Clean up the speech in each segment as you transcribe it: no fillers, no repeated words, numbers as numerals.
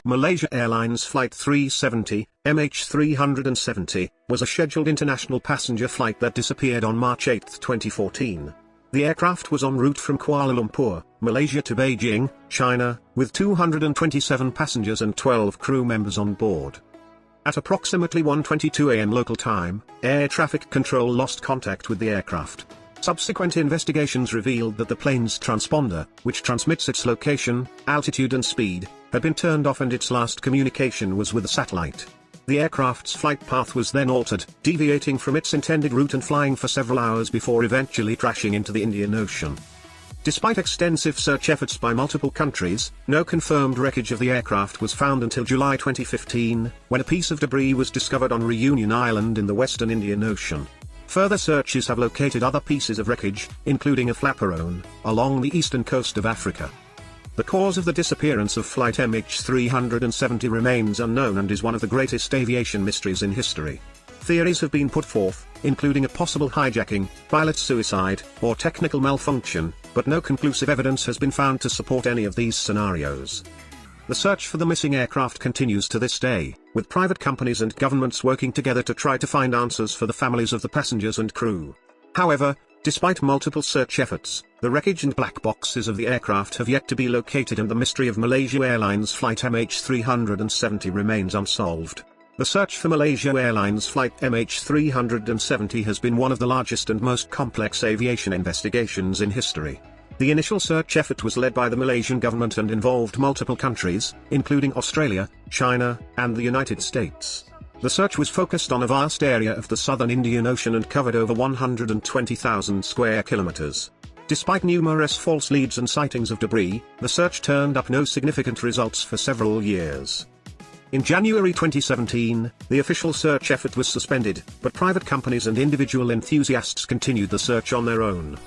Malaysia Airlines Flight 370, MH370, was a scheduled international passenger flight that disappeared on March 8, 2014. The aircraft was en route from Kuala Lumpur, Malaysia to Beijing, China, with 227 passengers and 12 crew members on board. At approximately 1:22 a.m. local time, air traffic control lost contact with the aircraft. Subsequent investigations revealed that the plane's transponder, which transmits its location, altitude and speed, had been turned off and its last communication was with a satellite. The aircraft's flight path was then altered, deviating from its intended route and flying for several hours before eventually crashing into the Indian Ocean. Despite extensive search efforts by multiple countries, no confirmed wreckage of the aircraft was found until July 2015, when a piece of debris was discovered on Reunion Island in the western Indian Ocean. Further searches have located other pieces of wreckage, including a flaperon, along the eastern coast of Africa. The cause of the disappearance of flight MH370 remains unknown and is one of the greatest aviation mysteries in history. Theories have been put forth, including a possible hijacking, pilot suicide, or technical malfunction, but no conclusive evidence has been found to support any of these scenarios. The search for the missing aircraft continues to this day, with private companies and governments working together to try to find answers for the families of the passengers and crew. However, despite multiple search efforts, the wreckage and black boxes of the aircraft have yet to be located and the mystery of Malaysia Airlines Flight MH370 remains unsolved. The search for Malaysia Airlines Flight MH370 has been one of the largest and most complex aviation investigations in history. The initial search effort was led by the Malaysian government and involved multiple countries, including Australia, China, and the United States. The search was focused on a vast area of the southern Indian Ocean and covered over 120,000 square kilometers. Despite numerous false leads and sightings of debris, the search turned up no significant results for several years. In January 2017, the official search effort was suspended, but private companies and individual enthusiasts continued the search on their own.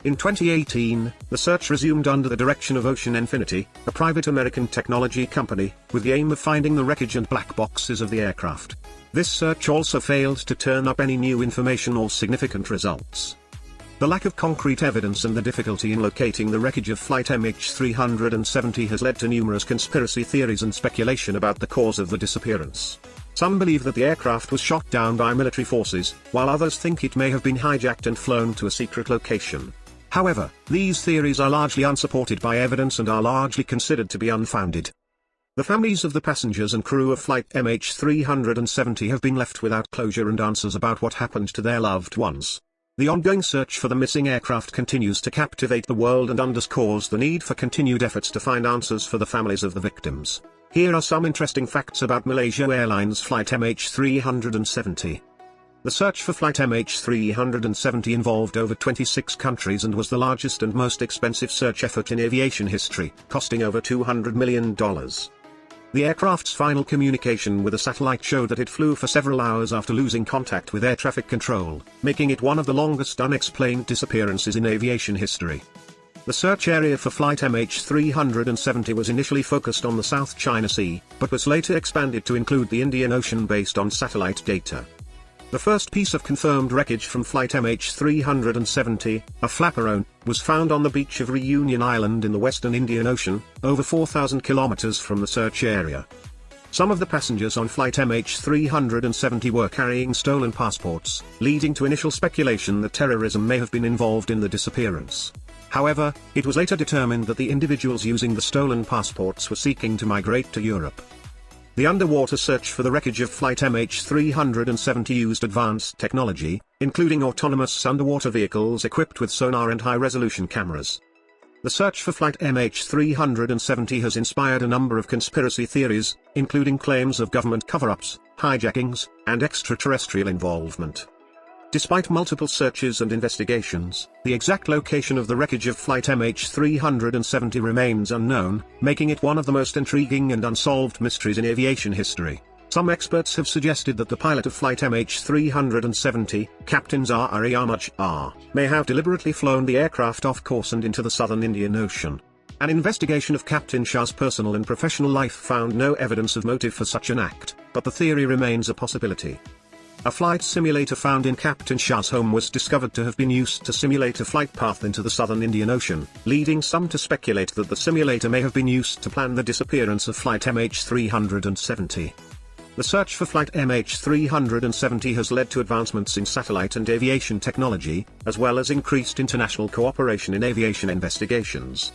In 2018, the search resumed under the direction of Ocean Infinity, a private American technology company, with the aim of finding the wreckage and black boxes of the aircraft. This search also failed to turn up any new information or significant results. The lack of concrete evidence and the difficulty in locating the wreckage of flight MH370 has led to numerous conspiracy theories and speculation about the cause of the disappearance. Some believe that the aircraft was shot down by military forces, while others think it may have been hijacked and flown to a secret location. However, these theories are largely unsupported by evidence and are largely considered to be unfounded. The families of the passengers and crew of flight MH370 have been left without closure and answers about what happened to their loved ones. The ongoing search for the missing aircraft continues to captivate the world and underscores the need for continued efforts to find answers for the families of the victims. Here are some interesting facts about Malaysia Airlines Flight MH370. The search for flight MH370 involved over 26 countries and was the largest and most expensive search effort in aviation history, costing over $200 million. The aircraft's final communication with a satellite showed that it flew for several hours after losing contact with air traffic control, making it one of the longest unexplained disappearances in aviation history. The search area for flight MH370 was initially focused on the South China Sea, but was later expanded to include the Indian Ocean based on satellite data. The first piece of confirmed wreckage from flight MH370, a flaperon, was found on the beach of Reunion Island in the western Indian Ocean, over 4,000 kilometers from the search area. Some of the passengers on flight MH370 were carrying stolen passports, leading to initial speculation that terrorism may have been involved in the disappearance. However, it was later determined that the individuals using the stolen passports were seeking to migrate to Europe. The underwater search for the wreckage of flight MH370 used advanced technology, including autonomous underwater vehicles equipped with sonar and high-resolution cameras. The search for flight MH370 has inspired a number of conspiracy theories, including claims of government cover-ups, hijackings, and extraterrestrial involvement. Despite multiple searches and investigations, the exact location of the wreckage of flight MH370 remains unknown, making it one of the most intriguing and unsolved mysteries in aviation history. Some experts have suggested that the pilot of flight MH370, Captain Zahar Ahmad Shah, may have deliberately flown the aircraft off course and into the southern Indian Ocean. An investigation of Captain Shah's personal and professional life found no evidence of motive for such an act, but the theory remains a possibility. A flight simulator found in Captain Shah's home was discovered to have been used to simulate a flight path into the southern Indian Ocean, leading some to speculate that the simulator may have been used to plan the disappearance of flight MH370. The search for flight MH370 has led to advancements in satellite and aviation technology, as well as increased international cooperation in aviation investigations.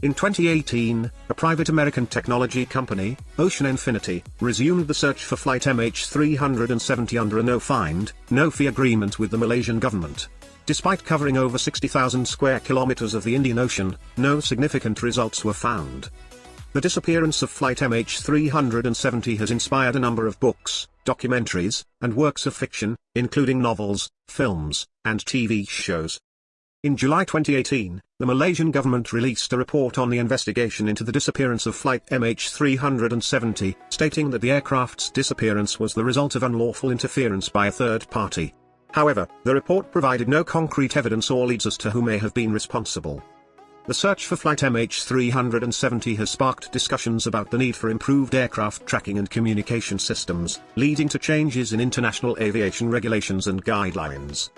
In 2018, a private American technology company, Ocean Infinity, resumed the search for flight MH370 under a no-find, no-fee agreement with the Malaysian government. Despite covering over 60,000 square kilometers of the Indian Ocean, no significant results were found. The disappearance of flight MH370 has inspired a number of books, documentaries, and works of fiction, including novels, films, and TV shows. In July 2018, the Malaysian government released a report on the investigation into the disappearance of flight MH370, stating that the aircraft's disappearance was the result of unlawful interference by a third party. However, the report provided no concrete evidence or leads as to who may have been responsible. The search for flight MH370 has sparked discussions about the need for improved aircraft tracking and communication systems, leading to changes in international aviation regulations and guidelines.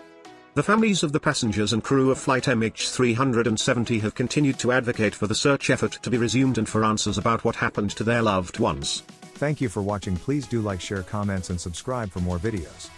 The families of the passengers and crew of flight MH370 have continued to advocate for the search effort to be resumed and for answers about what happened to their loved ones. Thank you for watching. Please do like, share, comments and subscribe for more videos.